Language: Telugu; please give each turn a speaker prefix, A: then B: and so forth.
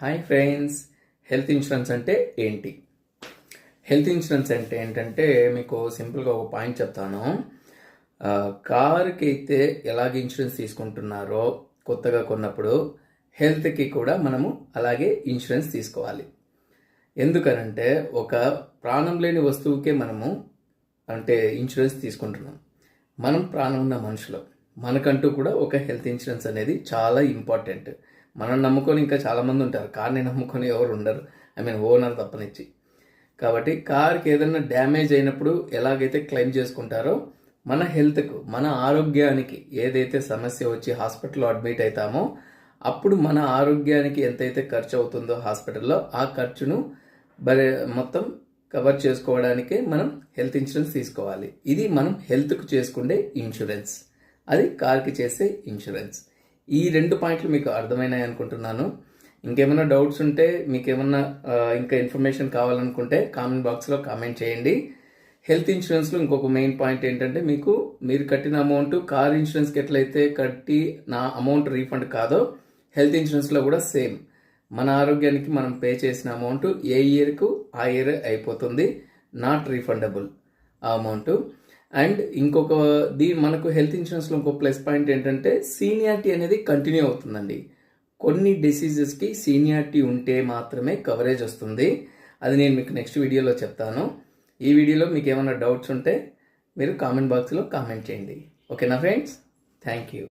A: హాయ్ ఫ్రెండ్స్, హెల్త్ ఇన్సూరెన్స్ అంటే ఏంటి? హెల్త్ ఇన్సూరెన్స్ అంటే ఏంటంటే మీకు సింపుల్గా ఒక పాయింట్ చెప్తాను. కార్కి అయితే ఎలాగ ఇన్సూరెన్స్ తీసుకుంటున్నారో కొత్తగా కొన్నప్పుడు హెల్త్కి కూడా మనము అలాగే ఇన్సూరెన్స్ తీసుకోవాలి. ఎందుకనంటే ఒక ప్రాణం లేని వస్తువుకే మనము ఇన్సూరెన్స్ తీసుకుంటున్నాం. మనం ప్రాణం ఉన్న మనుషులు, మనకంటూ కూడా ఒక హెల్త్ ఇన్సూరెన్స్ అనేది చాలా ఇంపార్టెంట్. మనం నమ్ముకొని ఇంకా చాలామంది ఉంటారు, కార్ని నమ్ముకొని ఎవరు ఉండరు, ఓనర్ తప్పనిచ్చి. కాబట్టి కార్కి ఏదైనా డ్యామేజ్ అయినప్పుడు ఎలాగైతే క్లెయిమ్ చేసుకుంటారో మన హెల్త్కు, మన ఆరోగ్యానికి ఏదైతే సమస్య వచ్చి హాస్పిటల్లో అడ్మిట్ అవుతామో అప్పుడు మన ఆరోగ్యానికి ఎంతైతే ఖర్చు అవుతుందో హాస్పిటల్లో ఆ ఖర్చును మొత్తం కవర్ చేసుకోవడానికే మనం హెల్త్ ఇన్సూరెన్స్ తీసుకోవాలి. ఇది మనం హెల్త్కు చేసుకునే ఇన్సూరెన్స్, అది కార్కి చేసే ఇన్సూరెన్స్. ఈ రెండు పాయింట్లు మీకు అర్థమైనాయి అనుకుంటున్నాను. ఇంకేమైనా డౌట్స్ ఉంటే, మీకేమన్నా ఇంకా ఇన్ఫర్మేషన్ కావాలనుకుంటే కామెంట్ బాక్స్లో కామెంట్ చేయండి. హెల్త్ ఇన్సూరెన్స్లో ఇంకొక మెయిన్ పాయింట్ ఏంటంటే, మీరు కట్టిన అమౌంట్ కార్ ఇన్సూరెన్స్కి ఎట్లయితే కట్టి నా అమౌంట్ రీఫండ్ కాదో హెల్త్ ఇన్సూరెన్స్లో కూడా సేమ్. మన ఆరోగ్యానికి మనం పే చేసిన అమౌంట్ ఏ ఇయర్కు ఆ ఇయర్ అయిపోతుంది, నాట్ రీఫండబుల్ ఆ అమౌంట్. అండ్ ఇంకొక మనకు హెల్త్ ఇన్సూరెన్స్లో ఇంకో ప్లస్ పాయింట్ ఏంటంటే సీనియారిటీ అనేది కంటిన్యూ అవుతుందండి. కొన్ని డిసీజెస్కి సీనియారిటీ ఉంటే మాత్రమే కవరేజ్ వస్తుంది. అది నేను మీకు నెక్స్ట్ వీడియోలో చెప్తాను. ఈ వీడియోలో మీకు ఏమైనా డౌట్స్ ఉంటే మీరు కామెంట్ బాక్స్లో కామెంట్ చేయండి. ఓకేనా ఫ్రెండ్స్? Thank you.